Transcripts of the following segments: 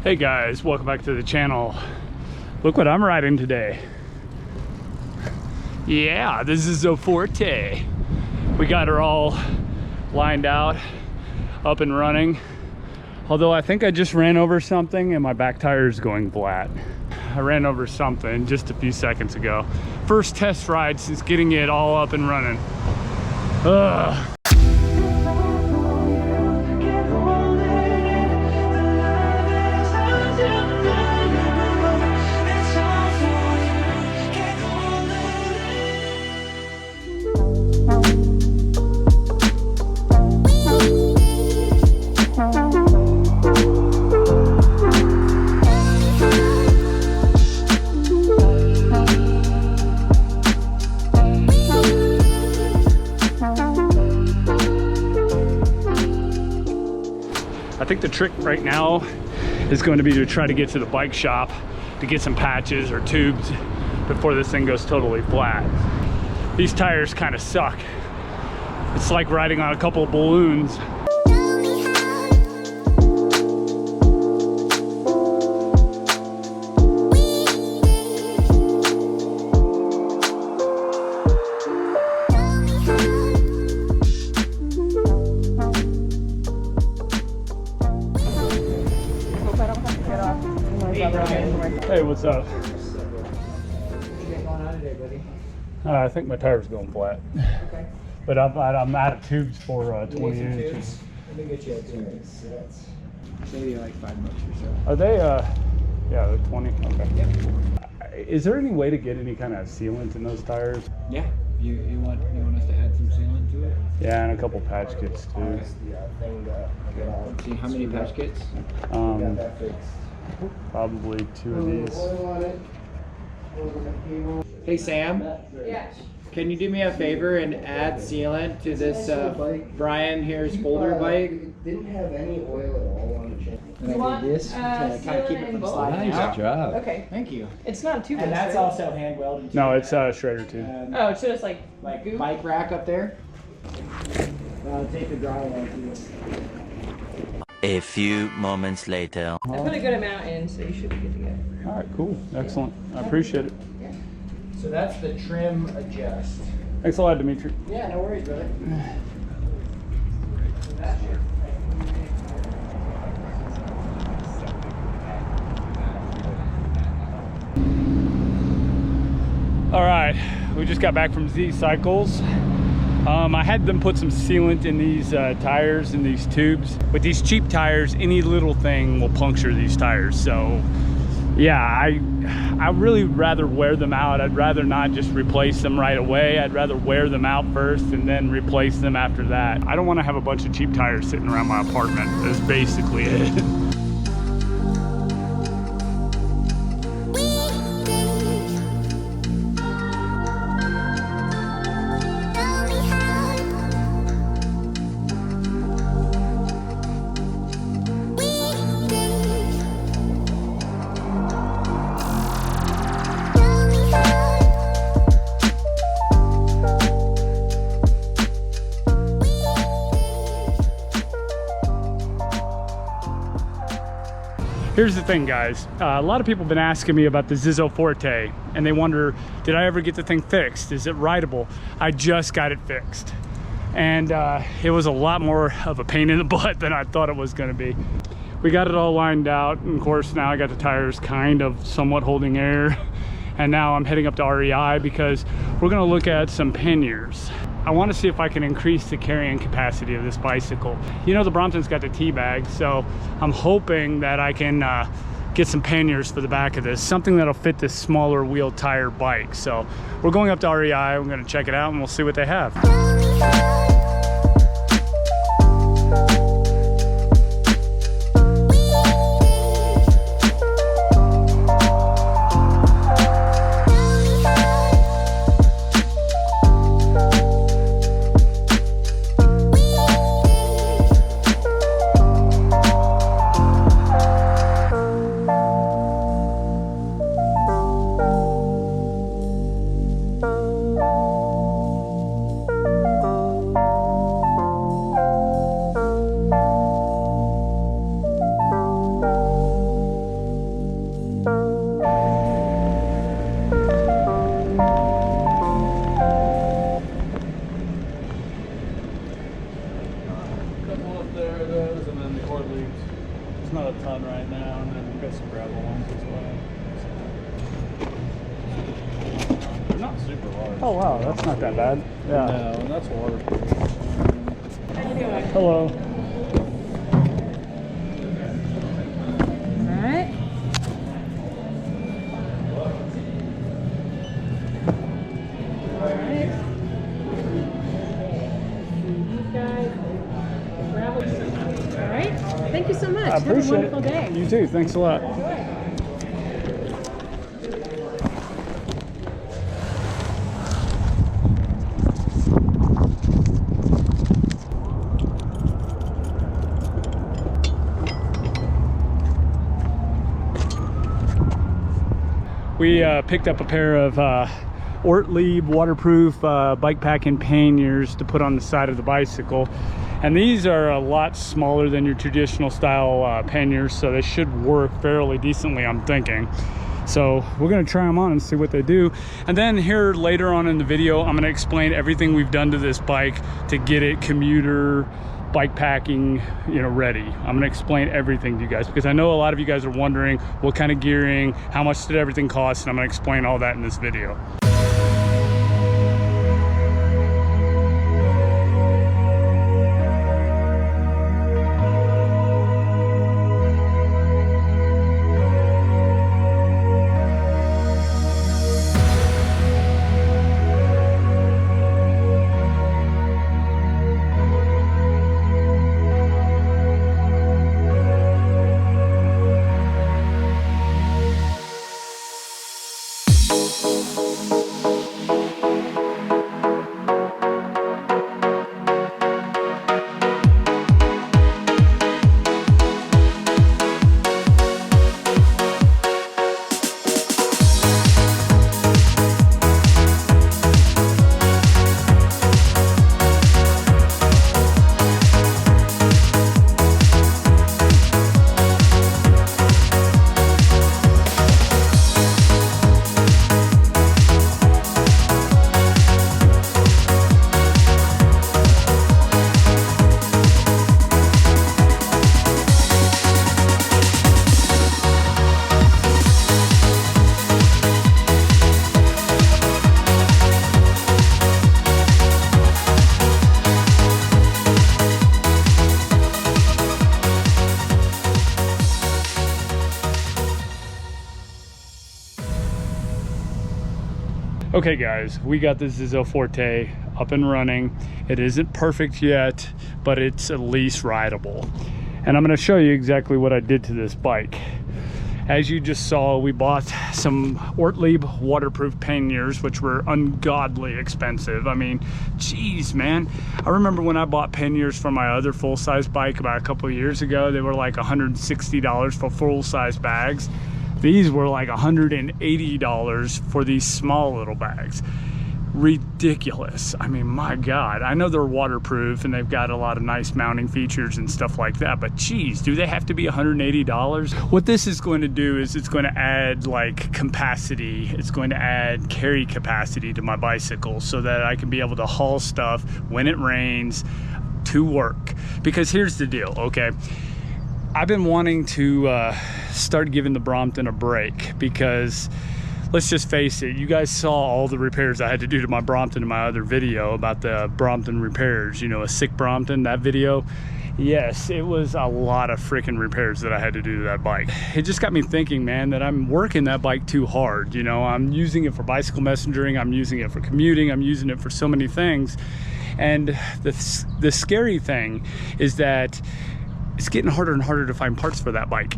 Hey guys, welcome back to the channel. Look what I'm riding today. Yeah, this is Zizzo Forte. We got her all lined out, up and running. Although I think I just ran over something and my back tire is going flat. I ran over something just a few seconds ago. First test ride since getting it all up and running. Ugh. I think the trick right now is going to be to try to get to the bike shop to get some patches or tubes before this thing goes totally flat. These tires kind of suck. It's like riding on a couple of balloons. Hey, what's up? What you got going on today, buddy? I think my tire's going flat. Okay. But I'm out of tubes for 20 inches. Let me get you a tube. That's maybe like $5 or so. Are they, yeah, they're 20, okay. Yep. Is there any way to get any kind of sealant in those tires? Yeah. You want us to add some sealant to it? Yeah, and a couple patch kits too. See how many patch kits? Probably 2 of these. Hey Sam. Yes. Can you do me a favor and add sealant to this Brian here's Boulder bike? Didn't have any oil at all on the chain. And I want, did this to kind of keep it from sliding out. job. Okay. Thank you. It's not too bad. And that's also hand welded. No, it's shredder too. Oh, it's just like goop? bike rack up there. Take the drywall too. A few moments later. I put a good amount in, so you should be good to go. All right, cool, excellent. I appreciate it. So that's the trim adjust. Thanks a lot, Dimitri. Yeah, no worries, brother. All right, we just got back from Z Cycles. I had them put some sealant in these tires, in these tubes. With these cheap tires, any little thing will puncture these tires. So yeah, I really rather wear them out. I'd rather not just replace them right away. I'd rather wear them out first and then replace them after that. I don't want to have a bunch of cheap tires sitting around my apartment. That's basically it. Here's the thing, guys. A lot of people have been asking me about the Zizzo Forte, and they wonder, did I ever get the thing fixed? Is it rideable? I just got it fixed. And it was a lot more of a pain in the butt than I thought it was gonna be. We got it all lined out, and of course now I got the tires kind of somewhat holding air. And now I'm heading up to REI because we're gonna look at some panniers. I want to see if I can increase the carrying capacity of this bicycle. You know, the Brompton's got the T-bag, so I'm hoping that I can get some panniers for the back of this, something that'll fit this smaller wheel tire bike. So we're going up to REI, we're gonna check it out and we'll see what they have. not a ton right now, and then we've got some gravel ones as well. So. They're not super large. Oh wow, that's not that bad. Yeah. No, and that's waterproof. How you doing? Hello. All right. All right. These guys, gravel. All right. Thank you so much. I appreciate Have a wonderful day. You too. Thanks a lot. We picked up a pair of Ortlieb waterproof bike packing panniers to put on the side of the bicycle, and these are a lot smaller than your traditional style panniers, so they should work fairly decently, I'm thinking. So we're gonna try them on and see what they do, and then here later on in the video I'm gonna explain everything we've done to this bike to get it commuter bike packing, you know, ready. I'm gonna explain everything to you guys because I know a lot of you guys are wondering what kind of gearing, how much did everything cost, and I'm gonna explain all that in this video. Okay guys, we got the Zizzo Forte up and running. It isn't perfect yet, but it's at least rideable. And I'm gonna show you exactly what I did to this bike. As you just saw, we bought some Ortlieb waterproof panniers, which were ungodly expensive. I mean, geez, man. I remember when I bought panniers for my other full-size bike about a couple of years ago, they were like $160 for full-size bags. These were like $180 for these small little bags. Ridiculous. I mean, my God. I know they're waterproof and they've got a lot of nice mounting features and stuff like that, but geez, do they have to be $180? What this is going to do is it's going to add like capacity. It's going to add carry capacity to my bicycle so that I can be able to haul stuff when it rains to work. Because here's the deal, okay? I've been wanting to start giving the Brompton a break because let's just face it, you guys saw all the repairs I had to do to my Brompton in my other video about the Brompton repairs, you know, a sick Brompton, that video. Yes, it was a lot of freaking repairs that I had to do to that bike. It just got me thinking, man, that I'm working that bike too hard. You know, I'm using it for bicycle messengering, I'm using it for commuting, I'm using it for so many things. And the scary thing is that it's getting harder and harder to find parts for that bike.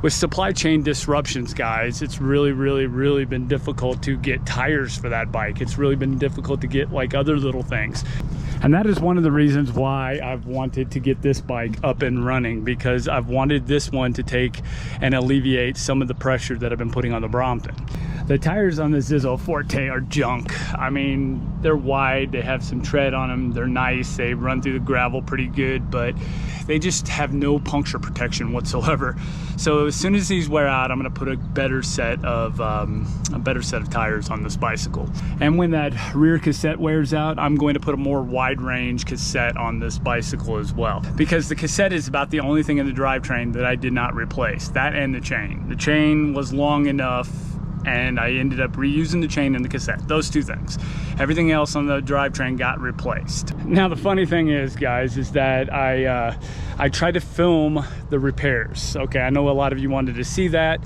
With supply chain disruptions, guys, it's really been difficult to get tires for that bike. It's really been difficult to get like other little things. And that is one of the reasons why I've wanted to get this bike up and running, because I've wanted this one to take and alleviate some of the pressure that I've been putting on the Brompton. The tires on the Zizzo Forte are junk. I mean, they're wide, they have some tread on them, they're nice, they run through the gravel pretty good, but They just have no puncture protection whatsoever. So as soon as these wear out, I'm gonna put a better set of tires on this bicycle. And when that rear cassette wears out, I'm going to put a more wide range cassette on this bicycle as well, because the cassette is about the only thing in the drivetrain that I did not replace. That and the chain. The chain was long enough, and I ended up reusing the chain and the cassette. Those two things. Everything else on the drivetrain got replaced. Now the funny thing is, guys, is that I tried to film the repairs. Okay, I know a lot of you wanted to see that,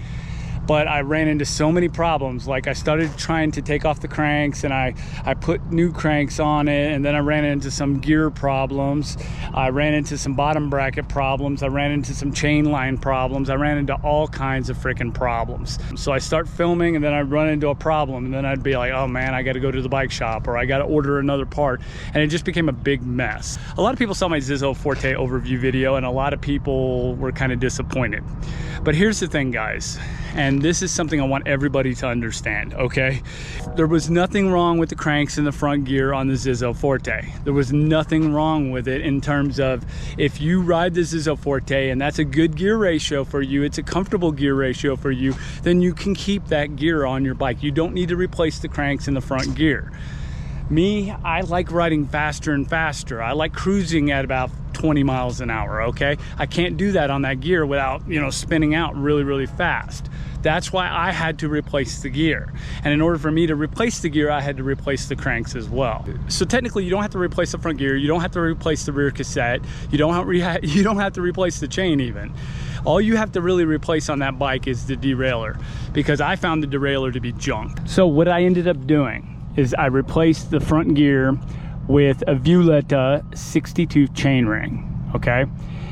but I ran into so many problems. Like, I started trying to take off the cranks, and I put new cranks on it, and then I ran into some gear problems. I ran into some bottom bracket problems. I ran into some chain line problems. I ran into all kinds of freaking problems. So I start filming, and then I run into a problem, and then I'd be like, oh man, I got to go to the bike shop, or I got to order another part, and it just became a big mess. A lot of people saw my Zizzo Forte overview video, and a lot of people were kind of disappointed. But here's the thing, guys, and this is something I want everybody to understand, okay? There was nothing wrong with the cranks in the front gear on the Zizzo Forte. There was nothing wrong with it in terms of, if you ride the Zizzo Forte and that's a good gear ratio for you, it's a comfortable gear ratio for you, then you can keep that gear on your bike. You don't need to replace the cranks in the front gear. Me, I like riding faster and faster. I like cruising at about 20 miles an hour, okay? I can't do that on that gear without, you know, spinning out really, really fast. That's why I had to replace the gear. And in order for me to replace the gear, I had to replace the cranks as well. So technically, you don't have to replace the front gear. You don't have to replace the rear cassette. You don't have to replace the chain even. All you have to really replace on that bike is the derailleur, because I found the derailleur to be junk. So what I ended up doing is I replaced the front gear with a Violetta 62 chainring, okay?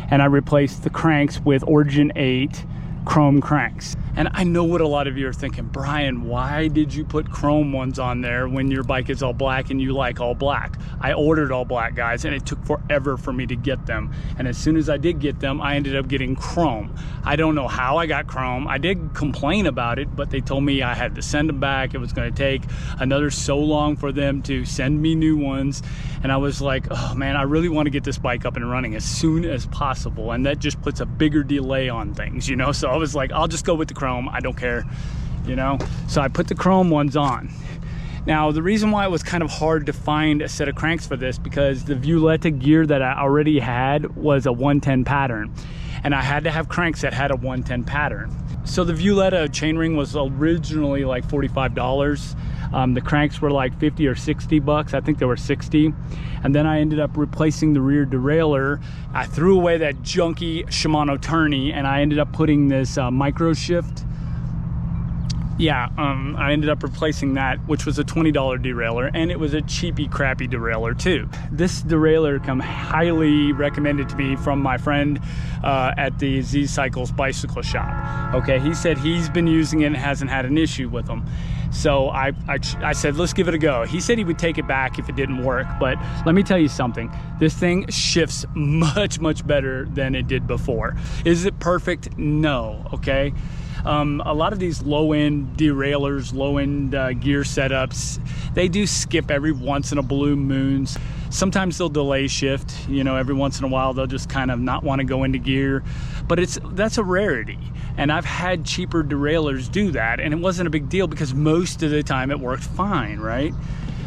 And I replaced the cranks with Origin 8 chrome cranks. And I know what a lot of you are thinking, Brian, why did you put chrome ones on there when your bike is all black and you like all black? I ordered all black, guys, and it took forever for me to get them. And as soon as I did get them, I ended up getting chrome. I don't know how I got chrome. I did complain about it, but they told me I had to send them back. It was going to take another so long for them to send me new ones. And I was like, oh man, I really want to get this bike up and running as soon as possible. And that just puts a bigger delay on things, you know? So I was like, I'll just go with the chrome. I don't care, you know? So I put the chrome ones on. Now, the reason why it was kind of hard to find a set of cranks for this, because the Violetta gear that I already had was a 110 pattern, and I had to have cranks that had a 110 pattern. So the Violetta chainring was originally like $45. The cranks were like 50 or 60 bucks. I think they were 60. And then I ended up replacing the rear derailleur. I threw away that junky Shimano tourney, and I ended up putting this micro shift. Yeah, I ended up replacing that, which was a $20 derailleur, and it was a cheapy, crappy derailleur too. This derailleur come highly recommended to me from my friend at the Z Cycles bicycle shop. Okay, he said he's been using it and hasn't had an issue with them. So I said, let's give it a go. He said he would take it back if it didn't work, but let me tell you something. This thing shifts much, much better than it did before. Is it perfect? No, okay? A lot of these low-end derailleurs, low-end gear setups, they do skip every once in a blue moon. Sometimes they'll delay shift, you know, every once in a while they'll just kind of not want to go into gear, but that's a rarity. And I've had cheaper derailleurs do that, and it wasn't a big deal because most of the time it worked fine, right?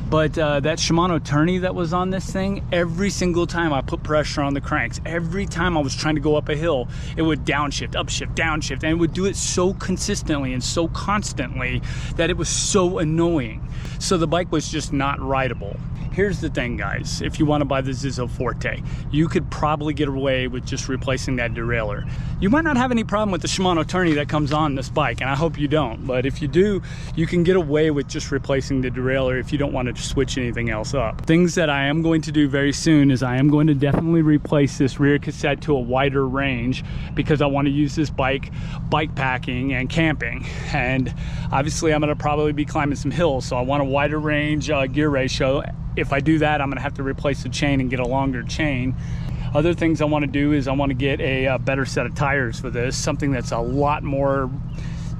But that Shimano tourney that was on this thing, every single time I put pressure on the cranks, every time I was trying to go up a hill, it would downshift, upshift, downshift, and it would do it so consistently and so constantly that it was so annoying. So the bike was just not rideable. Here's the thing, guys. If you want to buy the Zizzo Forte, you could probably get away with just replacing that derailleur. You might not have any problem with the Shimano tourney that comes on this bike, and I hope you don't. But if you do, you can get away with just replacing the derailleur if you don't want to switch anything else up. Things that I am going to do very soon is I am going to definitely replace this rear cassette to a wider range, because I want to use this bike packing and camping. And obviously I'm going to probably be climbing some hills, so I want a wider range gear ratio. If I do that, I'm gonna have to replace the chain and get a longer chain. Other things I wanna do is I wanna get a better set of tires for this, something that's a lot more,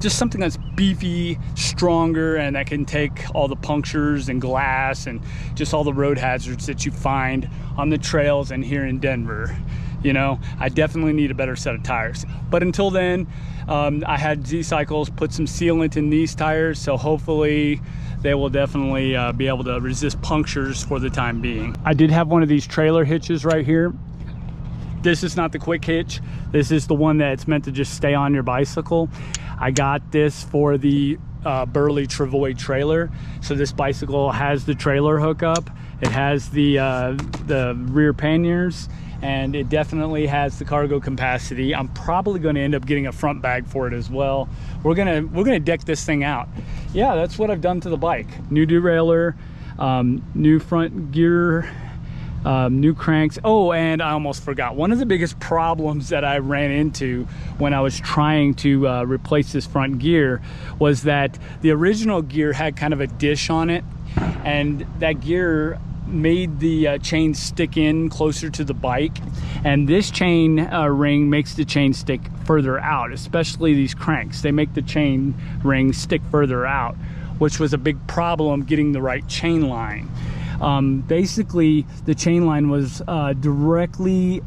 just something that's beefy, stronger, and that can take all the punctures and glass and just all the road hazards that you find on the trails and here in Denver. You know, I definitely need a better set of tires. But until then, I had Z-Cycles put some sealant in these tires, so hopefully they will definitely be able to resist punctures for the time being. I did have one of these trailer hitches right here. This is not the quick hitch. This is the one that's meant to just stay on your bicycle. I got this for the Burley Travoy trailer. So this bicycle has the trailer hookup. It has the rear panniers, and it definitely has the cargo capacity. I'm probably going to end up getting a front bag for it as well. We're gonna deck this thing out. Yeah, that's what I've done to the bike. New derailleur, new front gear, new cranks. Oh, and I almost forgot, one of the biggest problems that I ran into when I was trying to replace this front gear was that the original gear had kind of a dish on it, and that gear made the chain stick in closer to the bike, and this chain ring makes the chain stick further out. Especially these cranks, they make the chain ring stick further out, which was a big problem getting the right chain line. Basically the chain line was directly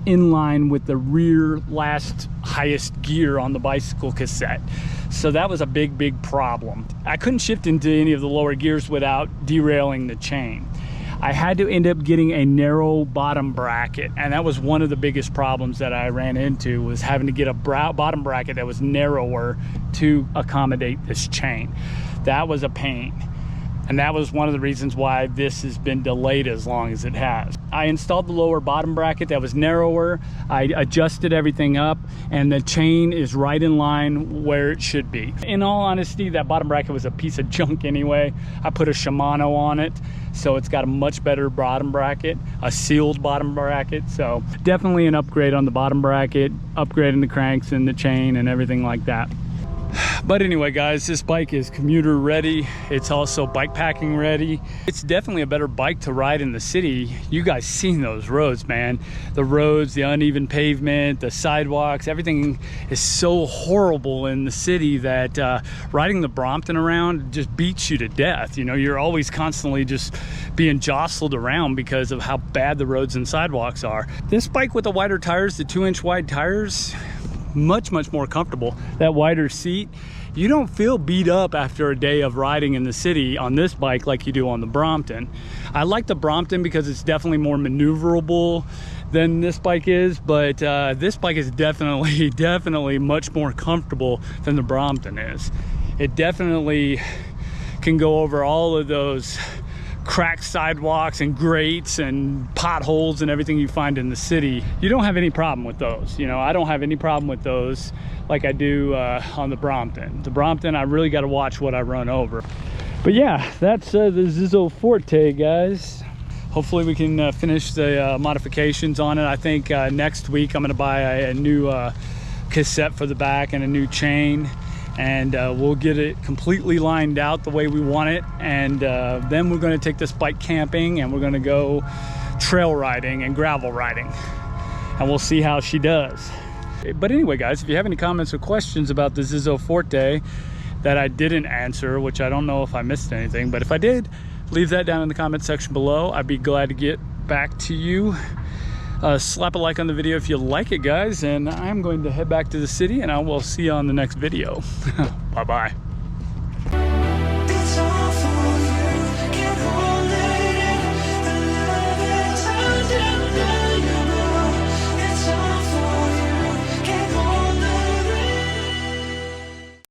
in line with the rear last highest gear on the bicycle cassette. So that was a big problem. I couldn't shift into any of the lower gears without derailing the chain. I had to end up getting a narrow bottom bracket, and that was one of the biggest problems that I ran into, was having to get a bottom bracket that was narrower to accommodate this chain. That was a pain. And that was one of the reasons why this has been delayed as long as it has. I installed the lower bottom bracket that was narrower. I adjusted everything up, and the chain is right in line where it should be. In all honesty, that bottom bracket was a piece of junk anyway. I put a Shimano on it, so it's got a much better bottom bracket, a sealed bottom bracket. So definitely an upgrade on the bottom bracket, upgrading the cranks and the chain and everything like that. But anyway, guys, this bike is commuter ready. It's also bike packing ready. It's definitely a better bike to ride in the city. You guys seen those roads, man. The roads, the uneven pavement, the sidewalks, everything is so horrible in the city that riding the Brompton around just beats you to death. You know, you're always constantly just being jostled around because of how bad the roads and sidewalks are. This bike with the wider tires, the 2-inch wide tires, much more comfortable. That wider seat, you don't feel beat up after a day of riding in the city on this bike like you do on the Brompton. I like the Brompton because it's definitely more maneuverable than this bike is, but this bike is definitely much more comfortable than the Brompton is. It definitely can go over all of those cracked sidewalks and grates and potholes and everything you find in the city. You don't have any problem with those. You know, I don't have any problem with those like I do on the Brompton. The Brompton, I really got to watch what I run over. But yeah, that's the Zizzo Forte, guys. Hopefully we can finish the modifications on it. I think next week I'm going to buy a new cassette for the back and a new chain, and we'll get it completely lined out the way we want it, and then we're going to take this bike camping, and we're going to go trail riding and gravel riding, and we'll see how she does. But anyway, guys, if you have any comments or questions about the Zizzo Forte that I didn't answer, which I don't know if I missed anything, but if I did, leave that down in the comment section below. I'd be glad to get back to you. Slap a like on the video if you like it, guys, and I'm going to head back to the city, and I will see you on the next video. Bye-bye.